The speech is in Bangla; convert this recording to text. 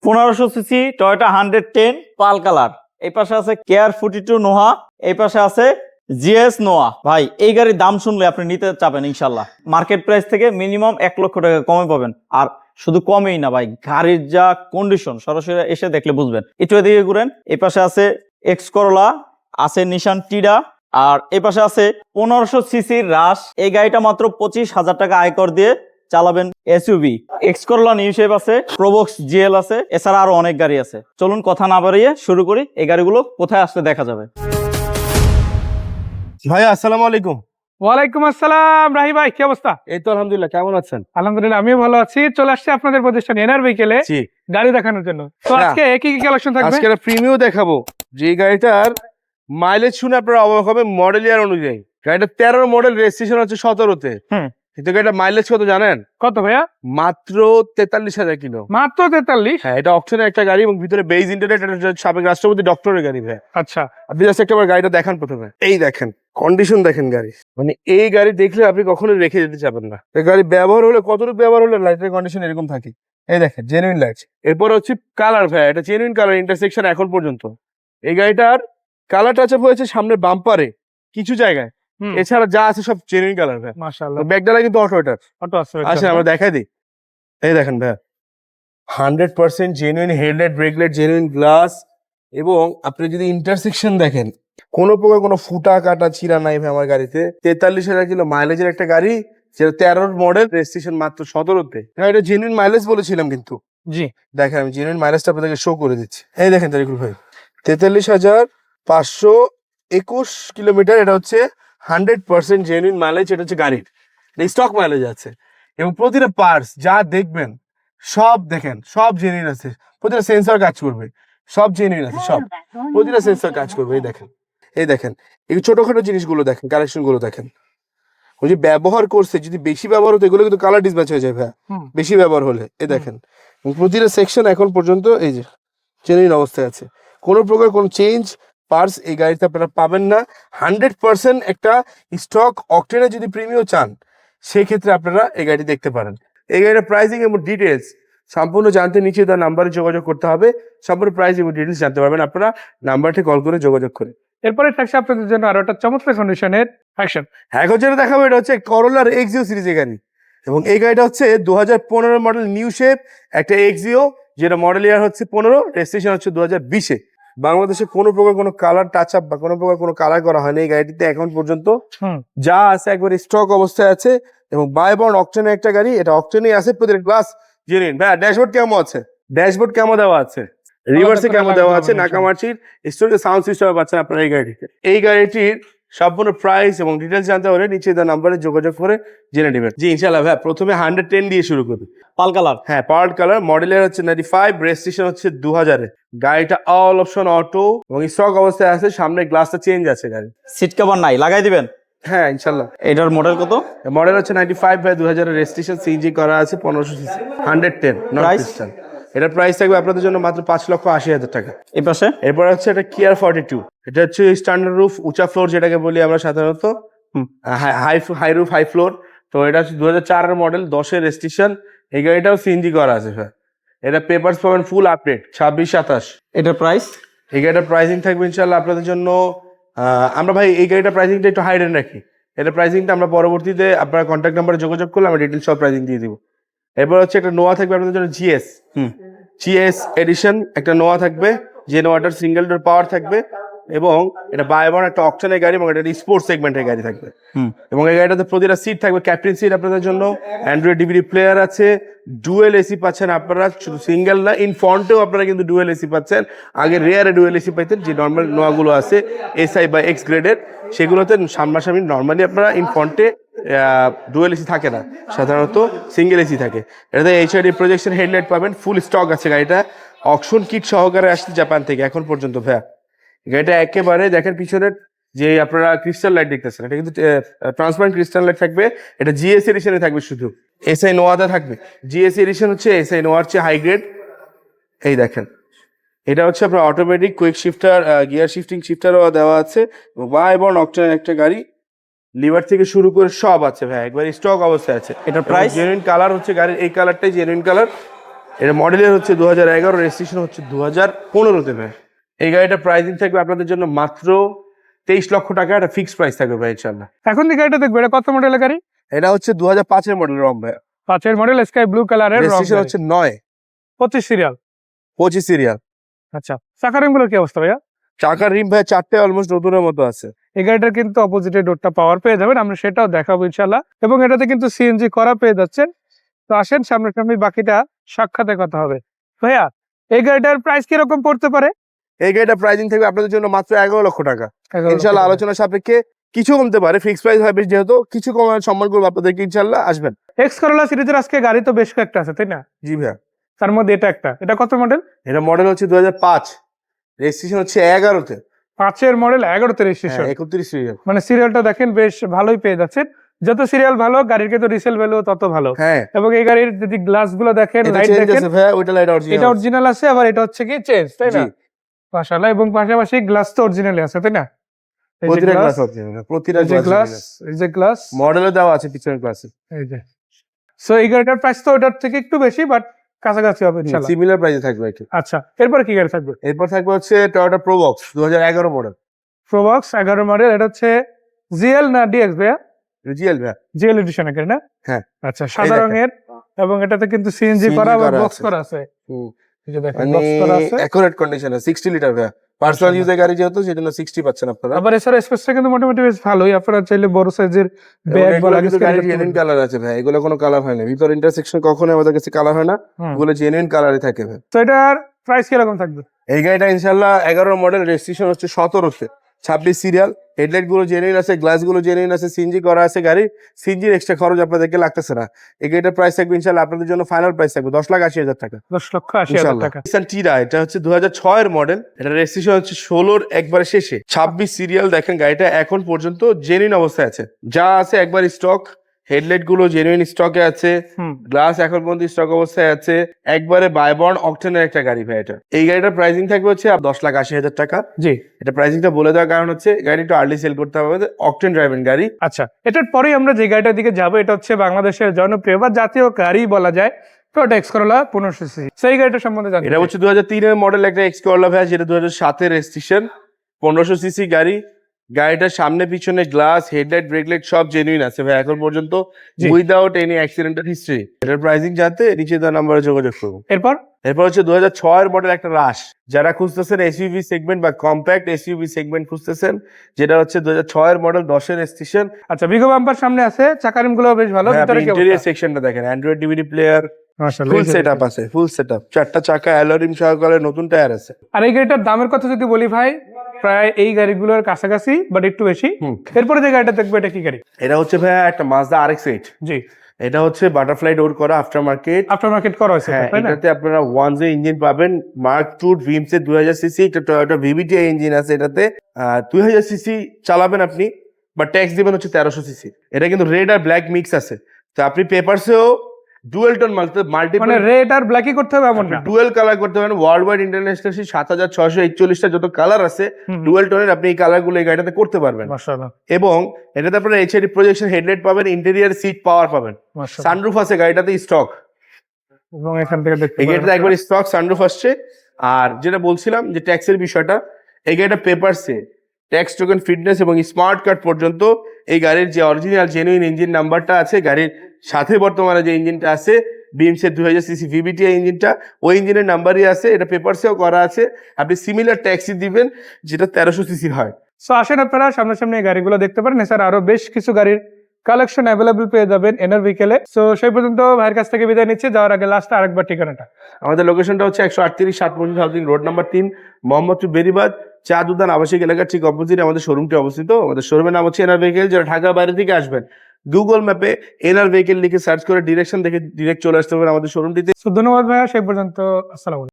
1500 সিসি টয়োটা 110 পাল কালার। এই পাশে আছে কেয়ার 42 নোহা, এই পাশে আছে জিএস নোয়া। ভাই এই গাড়ির দাম শুনলে আপনি নিতে চাবেন ইনশাল্লাহ। মার্কেট প্রাইস থেকে মিনিমাম 1 লক্ষ টাকা কমে পাবেন। আর শুধু কমেই না ভাই, গাড়ির যা কন্ডিশন সরাসরি এসে দেখলে বুঝবেন। একটু এদিকে ঘুরেন, এই পাশে আছে এক্স করোলা, আছে নিশান টিডা, আর এই পাশে আছে 1500 সিসির রাশ। এই গাড়িটা মাত্র 25,000 টাকা আয়কর দিয়ে চালাবেন। SUV X Corolla new shape আছে, প্রোবক্স জিএল আছে, এছাড়া আরো অনেক গাড়ি আছে। চলুন কথা না বাড়িয়ে শুরু করি। এই গাড়িগুলো কোথায় আসলে দেখা যাবে। ভাই আসসালামু আলাইকুম। ওয়ালাইকুম আসসালাম রাহি ভাই, কি অবস্থা? এই তো আলহামদুলিল্লাহ, কেমন আছেন? আলহামদুলিল্লাহ আমিও ভালো আছি। চলে আসছি আপনাদের প্রতিষ্ঠান এনআর ভেহিকেলে গাড়ি দেখানোর জন্য। তো আজকে কি কি কালেকশন থাকবে? আজকে একটা প্রিমিয়াম দেখাবো, যে গাড়িটার মাইলেজ শুনে আপনারা অবাক হবেন মডেল ইয়ার অনুযায়ী। গাড়িটা 13 মডেল, রেজিস্ট্রেশন হচ্ছে 17-তে। কিন্তু গাড়িটা মাইলেজ কত জানেন? কত ভাইয়া? মাত্র 43,000 কিলো। মাত্র 43? হ্যাঁ, এটা অপশনের একটা গাড়ি এবং ভিতরে বেজ ইন্টারনেট, সাবেক রাষ্ট্রপতি ডক্টরের গাড়ি ভাই। আচ্ছা, আপনি জাস্ট একটা গাড়িটা দেখান প্রথমে। এই দেখেন কন্ডিশন, দেখেন গাড়ি, মানে এই গাড়ি দেখলে আপনি কখনোই রেখে যেতে চাবেন না। এই গাড়ি ব্যবহার হলে কতটুকু ব্যবহার হলে লাইটের কন্ডিশন এরকম থাকে। এই দেখেন জেনুইন লাইট। এরপর হচ্ছে কালার ভাই, এটা জেনুইন কালার ইন্টারসেকশন এখন পর্যন্ত। এই গাড়িটার কালার টাচ আপ হয়েছে সামনে বাম্পারে কিছু জায়গায়, এছাড়া যা আছে সব জেনুইন কালার ভাই। মাশাআল্লাহ। ব্যাকডালা কিন্তু অটো, এটার অটো আছে। আচ্ছা আমরা দেখাই দিই। এই দেখেন ভাই 100% জেনুইন হেডলাইট, ব্রেকলাইট, জেনুইন গ্লাস। এবং আপনি যদি ইন্টারসেকশন দেখেন, কোনো প্রকার কোনো ফুটা কাটা ছিঁড়া নাই ভাই আমার গাড়িতে। 43,000 কিলো মাইলেজের একটা গাড়ি, যেটা 13 মডেল, রেজিস্ট্রেশন মাত্র 17-তে। এটা জেনুইন মাইলেজ বলেছিলাম কিন্তু। জি দেখেন আমি জেনুইন মাইলেজটা আপনাদেরকে শো করে দিচ্ছি। এই দেখেন তারিকুল ভাই, 43,521 কিলোমিটার। এটা হচ্ছে 100% জেনুইন মাইলেজ। এটা হচ্ছে গাড়ির স্টক মাইলেজ আছে। এবং প্রতিটা পার্টস যা দেখবেন সব দেখেন, সব জেনুইন আছে। প্রতিটা সেন্সর কাজ করবে, সব জেনুইন আছে, সব প্রতিটা সেন্সর কাজ করবে। এই দেখেন, এই দেখেন, এই ছোটখাটো জিনিসগুলো দেখেন, কালেকশন গুলো দেখেন। ওই যে ব্যবহার করছে, যদি বেশি ব্যবহার হতো এগুলো কিন্তু কালার ডিসম্যাচ হয়ে যায় ভাই, বেশি ব্যবহার হলে। এই দেখেন, প্রতিটা সেকশন এখন পর্যন্ত এই যে জেনুইন অবস্থায় আছে। কোনো প্রকার কোনো চেঞ্জ পার্টস এই গাড়িতে আপনারা পাবেন না। 100% একটা স্টক অকটেনে যদি প্রিমিয়াম চান, সেই ক্ষেত্রে আপনারা এই গাড়ি দেখতে পারেন। এই গাড়ির প্রাইসিং এবং ডিটেলস সম্পূর্ণ জানতে নিচে তার নাম্বারে যোগাযোগ করতে হবে। সম্পূর্ণ প্রাইস এবং ডিটেলস জানতে পারবেন আপনারা নাম্বারটি কল করে যোগাযোগ করে। এরপরে থাকছে আপনাদের জন্য আরো একটা চমৎকার কন্ডিশনের ফ্যাশন। এখন যেটা দেখাবো এটা হচ্ছে করোলার এক্সিও সিরিজের গাড়ি। এবং এই গাড়িটা হচ্ছে 2015 মডেল নিউ শেপ একটা এক্সিও, যেটা মডেল ইয়ার হচ্ছে 15, রেজিস্ট্রেশন হচ্ছে 2020-এ। বাংলাদেশে কোনো প্রকার কোনো কালার টাচ আপ বা কোনো প্রকার কোনো কালার করা হয়নি এই গাড়িটিতে এখন পর্যন্ত। যা আছে একবার স্টক অবস্থায় আছে। এবং বাই বন্ড অকশনে একটা গাড়ি, এটা অকশনেই আছে। প্রতিটা গ্লাস জেনুইন ভাই। ড্যাশবোর্ড কেমন আছে? ড্যাশবোর্ড কেমন দেওয়া আছে, রিভার্সে কেমন দেওয়া আছে, নাকামাচির স্টোরেজ সাউন্ড সিস্টেম পাচ্ছেন আপনারা এই গাড়িটিতে। এই গাড়িটির সম্পূর্ণ প্রাইস এবং ডিটেলস জানতে হলে নিচে দেওয়া নাম্বারে যোগাযোগ করে জেনে নেবেন। জি ইনশাআল্লাহ ভাই, প্রথমে 110 দিয়ে শুরু করবে। পাল কালার, হ্যাঁ পার্ট কালার, মডেলের হচ্ছে 95, রেজিস্ট্রেশন হচ্ছে 2000-এ। গাড়িটা অল অপশন অটো এবং স্টক অবস্থায় আছে। সামনে গ্লাসটা চেঞ্জ আছে গাড়ি। সিট কভার নাই, লাগাই দিবেন। হ্যাঁ ইনশাআল্লাহ। এটার মডেল কত? মডেল হচ্ছে 95 ভাই, 2000-এর রেজিস্ট্রেশন, সিএনজি করা আছে, 1500 সিসি, 110 নট পিস্টন। এটার প্রাইস থাকবে আপনাদের জন্য মাত্র 5,80,000 টাকা। এই পাশে এরপর হচ্ছে এটা কিয়ার 42। এটা হচ্ছে স্ট্যান্ডার্ড রুফ, উঁচা ফ্লোর যেটাকে বলি আমরা সাধারণত, হাই রুফ হাই ফ্লোর। তো এটা হচ্ছে 2004-এর মডেল, 10-এর রেজিস্ট্রেশন। এই গাড়িটাও সিএনজি করা আছে স্যার। এটা পেপারস পাবেন ফুল আপডেট 26-27। এটার প্রাইস? এই গাড়িটার প্রাইসিং থাকবে ইনশাল্লাহ আপনাদের জন্য। আমরা ভাই এই গাড়িটার প্রাইসিংটা একটু হাই রেঞ্জ রাখি। এটা প্রাইসিংটা আমরা পরবর্তীতে আপনার কন্ট্যাক্ট নাম্বারে যোগাযোগ করলে আমরা ডিটেলস সব প্রাইসিং দিয়ে দিব। এরপর হচ্ছে একটা নোয়া থাকবে আপনাদের জন্য, জিএস এডিশন একটা নোয়া থাকবে, যে নোয়াটার সিঙ্গেল ডোর পাওয়ার থাকবে। এবং এটা বাই ওয়ান একটা অকশনের গাড়ি এবং এটা স্পোর্টস সেগমেন্টের গাড়ি থাকবে। এবং এই গাড়িটাতে প্রতিটা সিট থাকবে ক্যাপ্টেন সিট আপনাদের জন্য। অ্যান্ড্রয়েড ডিভিডি প্লেয়ার আছে, ডুয়েল এসি পাচ্ছেন আপনারা, শুধু সিঙ্গেল না, ইন ফ্রন্টেও আপনারা কিন্তু ডুয়েল এসি পাচ্ছেন। আগে রেয়ারে ডুয়েল এসি পাইতেন, যে নর্মাল নোয়াগুলো আছে এসআই বা এক্স গ্রেডের, সেগুলোতে সামনাসামনি নর্মালি আপনারা ইন ফ্রন্টে ডুয়েল এসি থাকে না, সাধারণত সিঙ্গেল এসি থাকে। এটাতে এইচআইডি প্রজেকশন হেডলাইট পাবেন, ফুল স্টক আছে গাড়িটা। অকশন কিট সহকারে আসছে জাপান থেকে এখন পর্যন্ত ভাইয়া। গাড়িটা একেবারে দেখেন পিছনের যে আপনারা ক্রিস্টাল লাইট দেখতেছেন, এটা কিন্তু ট্রান্সপারেন্ট ক্রিস্টাল লাইট থাকবে। এটা জিএস এডিশনে থাকবে, শুধু এসআই নোয়াতে থাকবে। জিএস এডিশন হচ্ছে এসআই নোয়ার চেয়ে হাই গ্রেড। এই দেখেন, এটা হচ্ছে আপনার automatic quick shifter, gear shifting শিফটারও দেওয়া আছে। বাই বর্ন অকটেনের একটা গাড়ি, লিভার থেকে শুরু করে সব আছে ভাই, একবার স্টক অবস্থায় আছে। এটার প্রাইস? জেনুইন কালার হচ্ছে গাড়ির, এই কালারটাই জেনুইন কালার। এটা মডেলের হচ্ছে 2011, রেজিস্ট্রেশন হচ্ছে 2015-তে ভাই। এই গাড়িটার প্রাইসিং থাকবে আপনাদের জন্য মাত্র 23 লক্ষ টাকা, একটা ফিক্সড প্রাইস থাকবে ভাই ইনশাল্লাহ। এখন যে গাড়িটা দেখবো এটা কত মডেলের গাড়ি? এটা হচ্ছে 2005-এর মডেল রম ভাই, 5 মডেল স্কাই ব্লু কালারের, রেজিস্ট্রেশন হচ্ছে 9, 25 সিরিয়াল। 25 সিরিয়াল। আচ্ছা, চাকার রিমগুলোর কি অবস্থা ভাইয়া? চাকার রিম ভাই 4টে অলমোস্ট নতুনের মতো আছে। এই গাড়িটার কিন্তু অপোজিটে ডোরটা পাওয়ার পেয়ে যাবেন, আমরা সেটাও দেখাবো ইনশাল্লাহ। এবং এটাতে কিন্তু সিএনজি করা পেয়ে যাচ্ছেন। তো আসেন সামনাসামনি বাকিটা সাক্ষাতে কথা হবে। ভাইয়া, এই গাড়িটার প্রাইস কিরকম পড়তে পারে? এই গাড়িটার প্রাইসিং থাকবে আপনাদের জন্য মাত্র 11 লক্ষ টাকা। 11 লক্ষ ইনশাল্লাহ টাকা। আলোচনা সাপেক্ষে কিছু কমতে পারে, ফিক্সড প্রাইস হবে যেহেতু, কিছু কমার সম্মান করবো আপনাদেরকে ইনশাল্লাহ, আসবেন। এক্স করোলা সিরিজের আজকে গাড়ি তো বেশ কয়েকটা আছে তাই না? জি ভাইয়া। তার মধ্যে এটা একটা, এটা কত মডেল? এটা মডেল হচ্ছে 2005, রেজিস্ট্রেশন হচ্ছে 11-তে। 5 মডেল 11তে রেজিস্ট্রেশন, 31 সিরিয়াল। মানে সিরিয়ালটা দেখেন বেশ ভালোই পেয়ে যাচ্ছেন। যত সিরিয়াল ভালো গাড়ির কিন্তু রিসেল ভ্যালু তত ভালো। হ্যাঁ, এবং এই গাড়ির যদি গ্লাস গুলো দেখেন, এটা লাইট চেঞ্জ দেখেন, আছে ভাইয়া, ওইটা লাইট অরিজিনাল। এটা অরিজিনাল আছে, আবার এটা হচ্ছে কি চেঞ্জ, তাই না? জি, মাশাআল্লাহ। এবং পাশাপাশি গ্লাস তো অরিজিনালি আছে তাই না? এই যে প্রতিটা গ্লাস, গ্লাস অরিজিনাল, প্রতিটা এই যে গ্লাস, এই যে গ্লাস, মডেলে দেওয়া আছে পিছনের গ্লাসে। এই যে। সো এই গাড়িটার প্রাইস তো ওটার থেকে একটু বেশি, বাট কাছাকাছি হবে ইনশাআল্লাহ। সিমিলার প্রাইসে থাকবে আর কি। আচ্ছা, এরপর কি গাড়ি থাকবে? এরপর থাকবে হচ্ছে Toyota Probox 2011 model. Probox 11 model, এটা হচ্ছে জিএল না ডিএক্স ভাইয়া? জিএল ভাইয়া। জিএল এডিশনের গাড়ি না? হ্যাঁ। আচ্ছা, সাদা দেখেন। রঙের, এবং এটাতে কিন্তু সিএনজি CNG করা, আবার করা বক্স আছে। করা আছে। হুম, এই যে দেখেন মানে বক্স করা আছে। অ্যাকুরেট কন্ডিশনে 60 লিটার ভাইয়া। পার্সোনাল মাশাআল্লাহ। ইউজের গাড়ি যেহেতু, সেজন্য 60 পাচ্ছেন আপনারা। আবার এছাড়া স্পেসটা কিন্তু মোটামুটি বেশ ভালোই, আপনারা চাইলে বড় সাইজের ব্যাগ বা এগুলো লাগেজ কিন্তু ক্যারি গাড়ির করতে জেনুইন পারবেন। কালার আছে ভাই, এগুলো কোনো কালার হয় না। ভিতর ইন্টারসেকশন কখনো আমাদের কাছে কালার হয় না, হুম। এগুলো জেনুইন কালারই থাকে ভাই। তো এটার প্রাইস কিরকম থাকবে? এই গাড়িটা ইনশাল্লাহ 11 মডেল, রেজিস্ট্রেশন হচ্ছে 17-তে, 26 সিরিয়াল। হেডলাইট গুলো জেনুইন আছে, গ্লাস গুলো জেনুইন আছে, সিএনজি করা আছে গাড়ি। সিএনজির এক্সট্রা খরচ আপনাদেরকে লাগতেছে না। এই গাড়িটার প্রাইস থাকবে ইনশাল্লাহ আপনাদের জন্য ফাইনাল প্রাইস থাকবে 10,80,000 টাকা। 10,80,000 ইনশাল্লাহ। টাকা। নিসান টিরা, এটা হচ্ছে 2006-এর মডেল। এটা রেজিস্ট্রেশন হচ্ছে 16-র একবারে শেষে, 26 সিরিয়াল। দেখেন গাড়িটা এখন পর্যন্ত জেনুইন অবস্থায় আছে, যা আছে একবার স্টক। হেডলাইট গুলো জেনুইন স্টকে আছে, হুম। গ্লাস এখন পর্যন্ত স্টক অবস্থায় আছে, একবারে বাইবর্ন অকটেনের একটা গাড়ি ভাই এটা। এই গাড়িটার প্রাইসিং থাকবে হচ্ছে 10,80,000 টাকা। জি। এটা প্রাইসিংটা বলে দেওয়ার কারণ হচ্ছে গাড়িটা আর্লি সেল করতে হবে, অকটেন ড্রাইভেন গাড়ি। আচ্ছা, এটার পরেই আমরা যে গাড়িটার দিকে যাবো, এটা হচ্ছে বাংলাদেশের জনপ্রিয় বা জাতীয় গাড়ি বলা যায়, টয়োটা এক্স করোলা 1500 সিসি। সেই গাড়িটার সম্বন্ধে জানতে এটা চাই। হচ্ছে 2003-এর মডেল একটা এক্স করলা ভাই, যেটা 2007-এর রেজিস্ট্রেশন, 1500 সিসি গাড়ি। গাড়িটার সামনে পিছনে গ্লাস, হেডলাইট, ব্রেকলাইট সব জেনুইন আছে ভাই এখন পর্যন্ত, জি। Without any accidental history. এটার প্রাইসিং জানতে নিচে দেওয়া নাম্বারে যোগাযোগ করুন। এরপর এরপর হচ্ছে 2006-এর মডেল একটা রাশ, যারা খুঁজতেছেন এসইউভি সেগমেন্ট বা কম্প্যাক্ট এসইউভি সেগমেন্ট খুঁজতেছেন, যেটা হচ্ছে 2006-এর মডেল, 10-এর রেজিস্ট্রেশন। আচ্ছা, বিগো বাম্পার সামনে আছে, চাকারিম গুলো বেশ ভালো। ভিতরে কি ইন্টেরিয়র অবস্থা? সেকশনটা দেখেন, অ্যান্ড্রয়েড ডিভিডি প্লেয়ার, মাশাআল্লাহ, ফুল এই যে সেটআপ দেখেন। আছে, ফুল সেটআপ। 4টা চাকা অ্যালোরিম সহকারে, নতুন টায়ার আছে। আর এই গাড়িটার দামের কথা যদি বলি ভাই, প্রায় এই গাড়িগুলোর কাছাকাছি, বাট একটু বেশি। হুম। এরপরে যে গাড়িটা দেখবো, এটা কি গাড়ি? এটা হচ্ছে ভাইয়া একটা মাজদা RX-8। জি, এটা হচ্ছে বাটারফ্লাই ডোর করা আফটার মার্কেট। আফটার মার্কেট করা হয়েছে হ্যাঁ, তাই না? এটাতে আপনারা 1J ইঞ্জিন পাবেন, মার্ক টু ভিমস এর 2000 সিসি, একটা টয়োটা VVTi ইঞ্জিন আছে এটাতে। 2000 সিসি চালাবেন আপনি, বা ট্যাক্স দিবেন হচ্ছে 1300 সিসি। এটা কিন্তু রেড আর ব্ল্যাক মিক্স আছে, তো আপনি পেপারসেও ডুয়েল টোন মানে মাল্টিপল রেড আর ব্ল্যাকই করতে হবে এমন না। ডুয়েল কালার করতে পারেন। ওয়ার্ল্ড ওয়াইড ইন্টারন্যাশনাল 7641টা যত কালার আছে হুম। ডুয়েল টোনের, আপনি এই কালার গুলো এই গাড়িটাতে করতে পারবেন। মাশাআল্লাহ, এবং এটাতে আপনারা HID প্রজেকশন হেডলাইট পাবেন, ইন্টেরিয়র সিট পাওয়ার পাবেন, মাশাআল্লাহ। সানরুফ আছে গাড়িটাতে স্টক। এবং এখান থেকে দেখতে এই পারেন গাড়িটা একবার স্টক সানরুফ আসছে। আর যেটা বলছিলাম যে ট্যাক্সের বিষয়টা, এই গাড়িটা পেপারসে ট্যাক্স টোকেন, ফিটনেস এবং স্মার্ট কার্ড পর্যন্ত এই গাড়ির যে অরিজিনাল জেনুইন ইঞ্জিন নাম্বারটা আছে, গাড়ির সাথে বর্তমানে যে ইঞ্জিনটা আছে বিএমসি 2000 সিসি VVTi ইঞ্জিনটা, ওই ইঞ্জিনের নাম্বারই আছে, এটা পেপারসেও করা আছে। আপনি সিমিলার ট্যাক্সি দিবেন যেটা 1300 সিসি হয়। সো আসেন আপনারা সামনাসামনি এই গাড়িগুলো দেখতে পারেন। এছাড়া আরো বেশ কিছু গাড়ির কালেকশন অ্যাভেলেবল পেয়ে যাবেন এনার বিকেলে। সো সেই পর্যন্ত ভাইয়ের কাছ থেকে বিদায় নিচ্ছি, যাওয়ার আগে লাস্ট আরেকবার ঠিকানাটা। আমাদের লোকেশনটা হচ্ছে 138 সাতমঞ্জিল housing road number 3, Mohammadpur Beribadh চা উদ্যান আবাসিক এলাকার ঠিক অপোজিটে আমাদের শোরুমটি অবস্থিত। আমাদের শোরুমের নাম হচ্ছে এনার ভেহিকেল। যারা ঢাকার বাইরে থেকে আসবেন, গুগল ম্যাপে এনার ভেহিকেল লিখে সার্চ করে ডিরেকশন দেখে ডিরেক্ট চলে আসতে পারবেন আমাদের শোরুমটিতে। সো ধন্যবাদ ভাইয়া, সেই পর্যন্ত আসসালামু আলাইকুম।